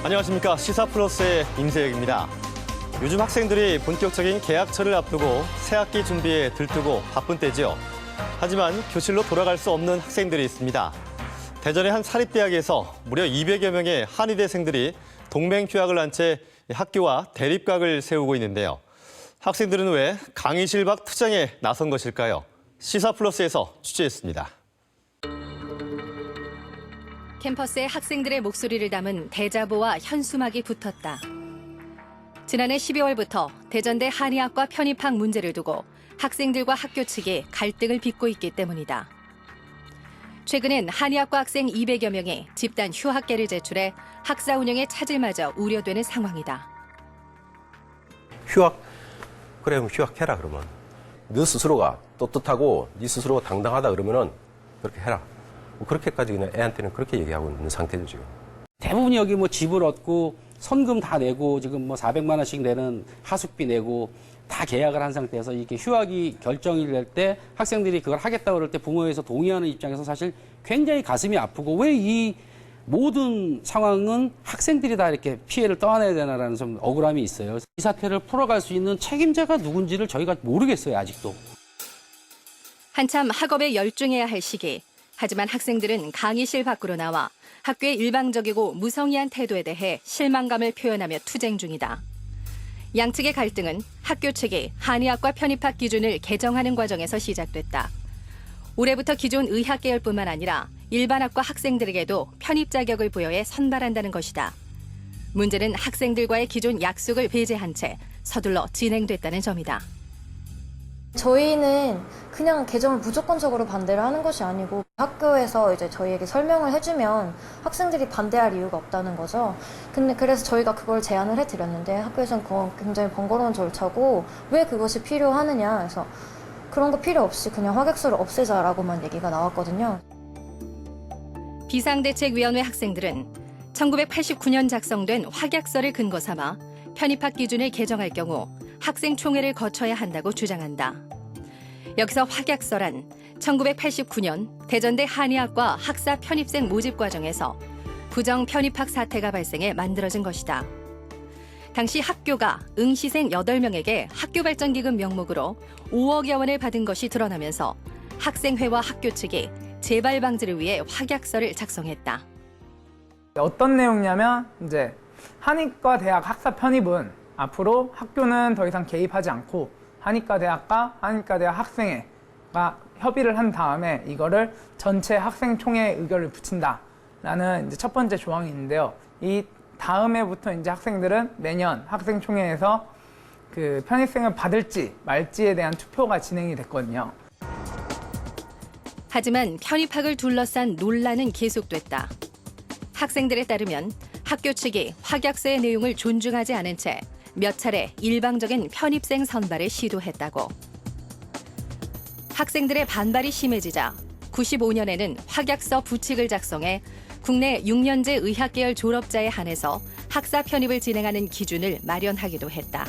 안녕하십니까. 시사플러스의 임세혁입니다. 요즘 학생들이 본격적인 개학철을 앞두고 새학기 준비에 들뜨고 바쁜 때지요. 하지만 교실로 돌아갈 수 없는 학생들이 있습니다. 대전의 한 사립대학에서 무려 200여 명의 한의대생들이 동맹휴학을 한 채 학교와 대립각을 세우고 있는데요. 학생들은 왜 강의실 밖 투쟁에 나선 것일까요? 시사플러스에서 취재했습니다. 캠퍼스에 학생들의 목소리를 담은 대자보와 현수막이 붙었다. 지난해 12월부터 대전대 한의학과 편입학 문제를 두고 학생들과 학교 측이 갈등을 빚고 있기 때문이다. 최근엔 한의학과 학생 200여 명이 집단 휴학계를 제출해 학사 운영에 차질마저 우려되는 상황이다. 휴학, 그래 그럼 휴학해라 그러면. 너 스스로가 떳떳하고 네 스스로가 당당하다 그러면은 그렇게 해라. 뭐 그렇게까지 그냥 애한테는 그렇게 얘기하고 있는 상태죠, 지금. 대부분 여기 뭐 집을 얻고 선금 다 내고 지금 뭐 400만 원씩 내는 하숙비 내고 다 계약을 한 상태에서 이렇게 휴학이 결정이 될 때 학생들이 그걸 하겠다고 그럴 때 부모에서 동의하는 입장에서 사실 굉장히 가슴이 아프고 왜 이 모든 상황은 학생들이 다 이렇게 피해를 떠안아야 되나라는 좀 억울함이 있어요. 이 사태를 풀어갈 수 있는 책임자가 누군지를 저희가 모르겠어요, 아직도. 한참 학업에 열중해야 할 시기. 하지만 학생들은 강의실 밖으로 나와 학교의 일방적이고 무성의한 태도에 대해 실망감을 표현하며 투쟁 중이다. 양측의 갈등은 학교 측이 한의학과 편입학 기준을 개정하는 과정에서 시작됐다. 올해부터 기존 의학계열뿐만 아니라 일반 학과 학생들에게도 편입 자격을 부여해 선발한다는 것이다. 문제는 학생들과의 기존 약속을 배제한 채 서둘러 진행됐다는 점이다. 저희는 그냥 개정을 무조건적으로 반대를 하는 것이 아니고 학교에서 이제 저희에게 설명을 해주면 학생들이 반대할 이유가 없다는 거죠. 근데 그래서 저희가 그걸 제안을 해드렸는데 학교에서는 그건 굉장히 번거로운 절차고 왜 그것이 필요하느냐 해서 그런 거 필요 없이 그냥 확약서를 없애자라고만 얘기가 나왔거든요. 비상대책위원회 학생들은 1989년 작성된 확약서를 근거 삼아 편입학 기준을 개정할 경우 학생총회를 거쳐야 한다고 주장한다. 여기서 확약서란 1989년 대전대 한의학과 학사 편입생 모집 과정에서 부정 편입학 사태가 발생해 만들어진 것이다. 당시 학교가 응시생 8명에게 학교발전기금 명목으로 5억여 원을 받은 것이 드러나면서 학생회와 학교 측이 재발 방지를 위해 확약서를 작성했다. 어떤 내용이냐면 이제 한의과 대학 학사 편입은 앞으로 학교는 더 이상 개입하지 않고 한의과 대학과 한의과 대학 학생회가 협의를 한 다음에 이거를 전체 학생총회에 의결을 붙인다라는 이제 첫 번째 조항이 있는데요. 이 다음해부터 이제 학생들은 매년 학생총회에서 그 편입생을 받을지 말지에 대한 투표가 진행이 됐거든요. 하지만 편입학을 둘러싼 논란은 계속됐다. 학생들에 따르면 학교 측이 확약서의 내용을 존중하지 않은 채 몇 차례 일방적인 편입생 선발을 시도했다고. 학생들의 반발이 심해지자 95년에는 확약서 부칙을 작성해 국내 6년제 의학계열 졸업자에 한해서 학사 편입을 진행하는 기준을 마련하기도 했다.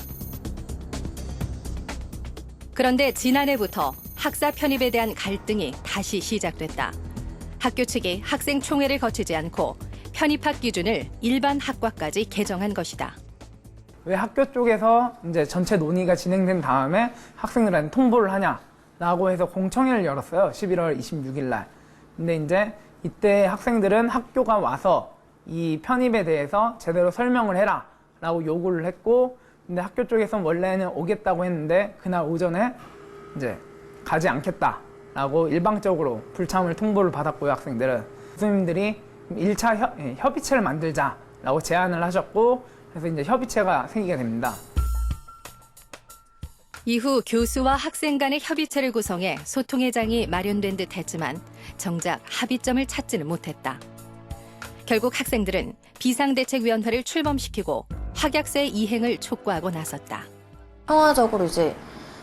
그런데 지난해부터 학사 편입에 대한 갈등이 다시 시작됐다. 학교 측이 학생총회를 거치지 않고 편입학 기준을 일반 학과까지 개정한 것이다. 왜 학교 쪽에서 이제 전체 논의가 진행된 다음에 학생들한테 통보를 하냐라고 해서 공청회를 열었어요. 11월 26일 날. 근데 이제 이때 학생들은 학교가 와서 이 편입에 대해서 제대로 설명을 해라라고 요구를 했고, 근데 학교 쪽에서는 원래는 오겠다고 했는데 그날 오전에 이제 가지 않겠다라고 일방적으로 불참을 통보를 받았고요. 학생들은 교수님들이 1차 협의체를 만들자라고 제안을 하셨고, 그래서 이제 협의체가 생기게 됩니다. 이후 교수와 학생 간의 협의체를 구성해 소통의 장이 마련된 듯 했지만 정작 합의점을 찾지는 못했다. 결국 학생들은 비상대책위원회를 출범시키고 확약서의 이행을 촉구하고 나섰다. 평화적으로 이제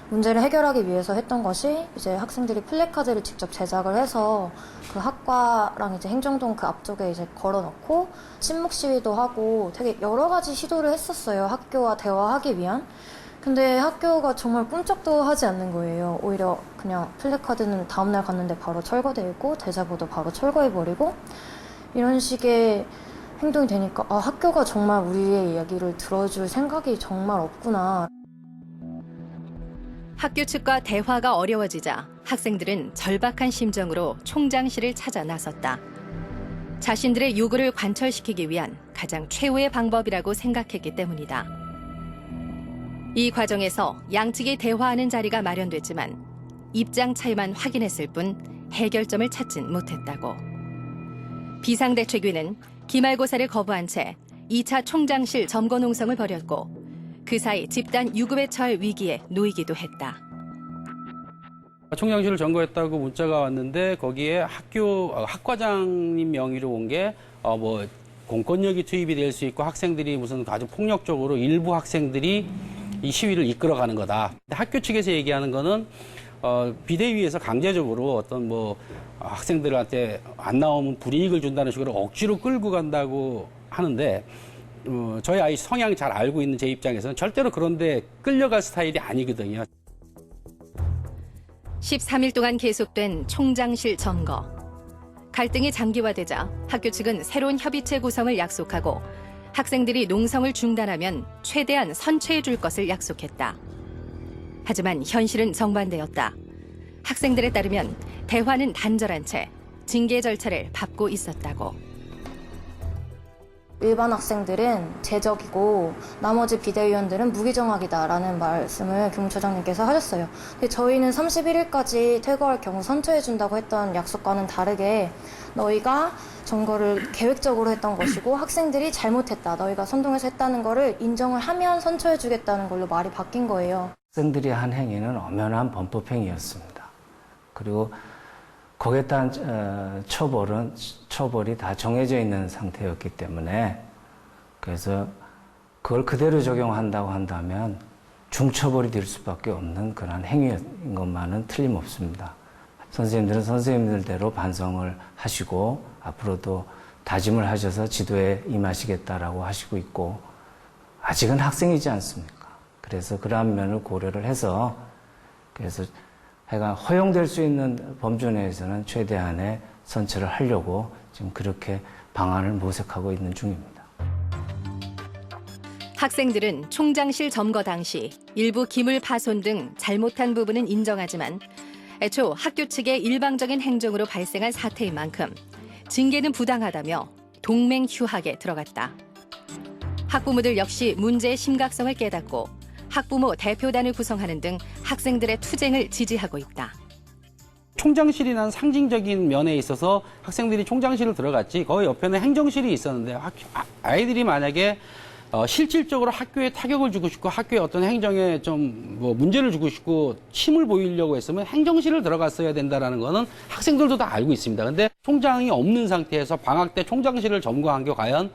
문제를 해결하기 위해서 했던 것이 이제 학생들이 플래카드를 직접 제작을 해서 그 학과랑 이제 행정동 그 앞쪽에 이제 걸어놓고 침묵 시위도 하고 되게 여러 가지 시도를 했었어요. 학교와 대화하기 위한. 근데 학교가 정말 꿈쩍도 하지 않는 거예요. 오히려 그냥 플래카드는 다음날 갔는데 바로 철거돼 있고 대자보도 바로 철거해버리고 이런 식의 행동이 되니까 아, 학교가 정말 우리의 이야기를 들어줄 생각이 정말 없구나. 학교 측과 대화가 어려워지자 학생들은 절박한 심정으로 총장실을 찾아 나섰다. 자신들의 요구를 관철시키기 위한 가장 최후의 방법이라고 생각했기 때문이다. 이 과정에서 양측이 대화하는 자리가 마련됐지만 입장 차이만 확인했을 뿐 해결점을 찾진 못했다고. 비상대책위는 기말고사를 거부한 채 2차 총장실 점거 농성을 벌였고 그 사이 집단 유급에 처할 위기에 놓이기도 했다. 총장실을 점거했다고 문자가 왔는데 거기에 학과장님 명의로 온 게 뭐 공권력이 투입이 될 수 있고 학생들이 무슨 아주 폭력적으로 일부 학생들이 이 시위를 이끌어가는 거다. 학교 측에서 얘기하는 거는 비대위에서 강제적으로 어떤 뭐 학생들한테 안 나오면 불이익을 준다는 식으로 억지로 끌고 간다고 하는데 저희 아이 성향 잘 알고 있는 제 입장에서는 절대로 그런데 끌려갈 스타일이 아니거든요. 13일 동안 계속된 총장실 점거. 갈등이 장기화되자 학교 측은 새로운 협의체 구성을 약속하고 학생들이 농성을 중단하면 최대한 선처해 줄 것을 약속했다. 하지만 현실은 정반대였다. 학생들에 따르면 대화는 단절한 채 징계 절차를 밟고 있었다고. 일반 학생들은 제적이고 나머지 비대위원들은 무기정학이다라는 말씀을 교무처장님께서 하셨어요. 근데 저희는 31일까지 퇴거할 경우 선처해준다고 했던 약속과는 다르게 너희가 점거를 계획적으로 했던 것이고 학생들이 잘못했다. 너희가 선동해서 했다는 거를 인정을 하면 선처해주겠다는 걸로 말이 바뀐 거예요. 학생들이 한 행위는 엄연한 범법행위였습니다. 그리고 거기에 따른 처벌이 다 정해져 있는 상태였기 때문에 그래서 그걸 그대로 적용한다고 한다면 중처벌이 될 수밖에 없는 그런 행위인 것만은 틀림없습니다. 선생님들은 선생님들대로 반성을 하시고 앞으로도 다짐을 하셔서 지도에 임하시겠다라고 하시고 있고 아직은 학생이지 않습니까? 그래서 그러한 면을 고려를 해서 그래서 하여간 허용될 수 있는 범주 내에서는 최대한의 선처를 하려고 지금 그렇게 방안을 모색하고 있는 중입니다. 학생들은 총장실 점거 당시 일부 기물 파손 등 잘못한 부분은 인정하지만 애초 학교 측의 일방적인 행정으로 발생한 사태인 만큼 징계는 부당하다며 동맹 휴학에 들어갔다. 학부모들 역시 문제의 심각성을 깨닫고 학부모 대표단을 구성하는 등 학생들의 투쟁을 지지하고 있다. 총장실이라는 상징적인 면에 있어서 학생들이 총장실을 들어갔지 거기 옆에는 행정실이 있었는데 아이들이 만약에 실질적으로 학교에 타격을 주고 싶고 학교에 어떤 행정에 좀 뭐 문제를 주고 싶고 힘을 보이려고 했으면 행정실을 들어갔어야 된다라는 거는 학생들도 다 알고 있습니다. 근데 총장이 없는 상태에서 방학 때 총장실을 점거한 게 과연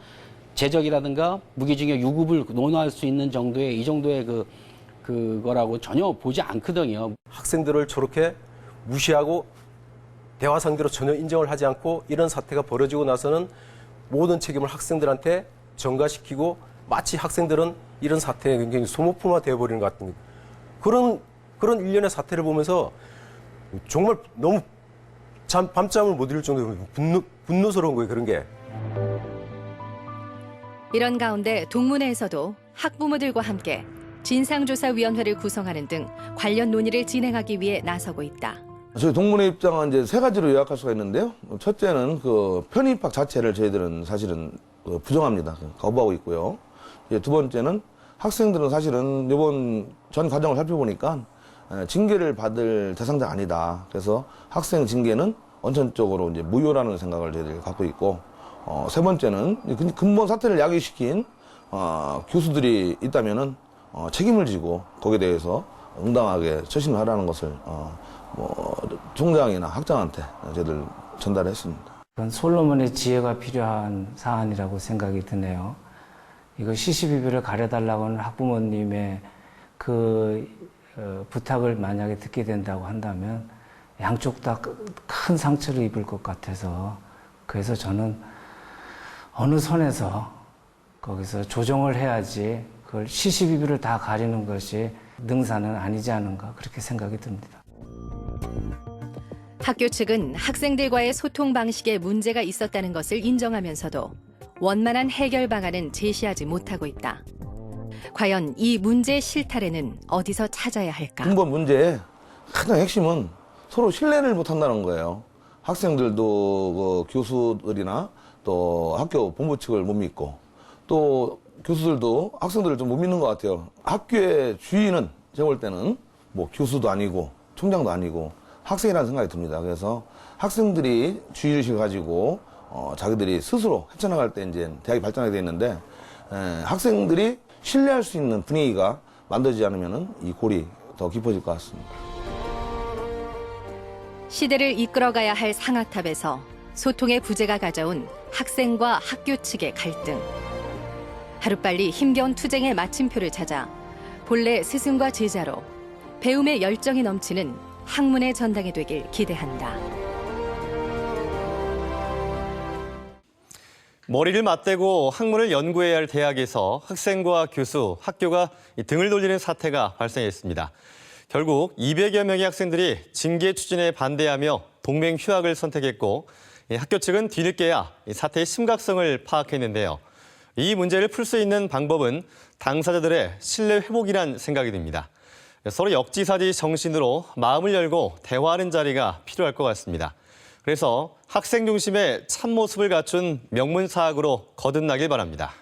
제적이라든가 무기징역 유급을 논할 수 있는 정도의 이 정도의 그거라고 전혀 보지 않거든요. 학생들을 저렇게 무시하고 대화 상대로 전혀 인정을 하지 않고 이런 사태가 벌어지고 나서는 모든 책임을 학생들한테 전가시키고 마치 학생들은 이런 사태에 굉장히 소모품화 되어버리는 것 같은 그런 일련의 사태를 보면서 정말 너무 밤잠을 못 이룰 정도로 분노스러운 거예요, 그런 게. 이런 가운데 동문회에서도 학부모들과 함께 진상조사위원회를 구성하는 등 관련 논의를 진행하기 위해 나서고 있다. 저희 동문회 입장은 이제 세 가지로 요약할 수가 있는데요. 첫째는 그 편입학 자체를 저희들은 사실은 부정합니다. 거부하고 있고요. 두 번째는 학생들은 사실은 이번 전 과정을 살펴보니까 징계를 받을 대상자가 아니다. 그래서 학생 징계는 원천적으로 이제 무효라는 생각을 저희들이 갖고 있고, 세 번째는 근본 사태를 야기시킨 교수들이 있다면은 책임을 지고 거기에 대해서 응당하게 처신을 하라는 것을 총장이나 학장한테 저희들 전달했습니다. 그건 솔로몬의 지혜가 필요한 사안이라고 생각이 드네요. 이거 시시비비를 가려달라고 하는 학부모님의 그 부탁을 만약에 듣게 된다고 한다면 양쪽 다 큰 상처를 입을 것 같아서 그래서 저는 어느 선에서 거기서 조정을 해야지 그걸 시시비비를 다 가리는 것이 능사는 아니지 않은가 그렇게 생각이 듭니다. 학교 측은 학생들과의 소통 방식에 문제가 있었다는 것을 인정하면서도 원만한 해결 방안은 제시하지 못하고 있다. 과연 이 문제의 실타래는 어디서 찾아야 할까? 근본 문제의 가장 핵심은 서로 신뢰를 못한다는 거예요. 학생들도 그 교수들이나 또 학교 본부 측을 못 믿고 또 교수들도 학생들을 좀 못 믿는 것 같아요. 학교의 주인은 제가 볼 때는 뭐 교수도 아니고 총장도 아니고 학생이라는 생각이 듭니다. 그래서 학생들이 주의의식을 가지고 자기들이 스스로 헤쳐나갈 때 이제 대학이 발전하게 돼 있는데 학생들이 신뢰할 수 있는 분위기가 만들어지지 않으면 이 골이 더 깊어질 것 같습니다. 시대를 이끌어가야 할 상하탑에서 소통의 부재가 가져온 학생과 학교 측의 갈등. 하루빨리 힘겨운 투쟁의 마침표를 찾아 본래 스승과 제자로 배움의 열정이 넘치는 학문의 전당이 되길 기대한다. 머리를 맞대고 학문을 연구해야 할 대학에서 학생과 교수, 학교가 등을 돌리는 사태가 발생했습니다. 결국 200여 명의 학생들이 징계 추진에 반대하며 동맹 휴학을 선택했고 학교 측은 뒤늦게야 사태의 심각성을 파악했는데요. 이 문제를 풀 수 있는 방법은 당사자들의 신뢰 회복이란 생각이 듭니다. 서로 역지사지 정신으로 마음을 열고 대화하는 자리가 필요할 것 같습니다. 그래서 학생 중심의 참모습을 갖춘 명문사학으로 거듭나길 바랍니다.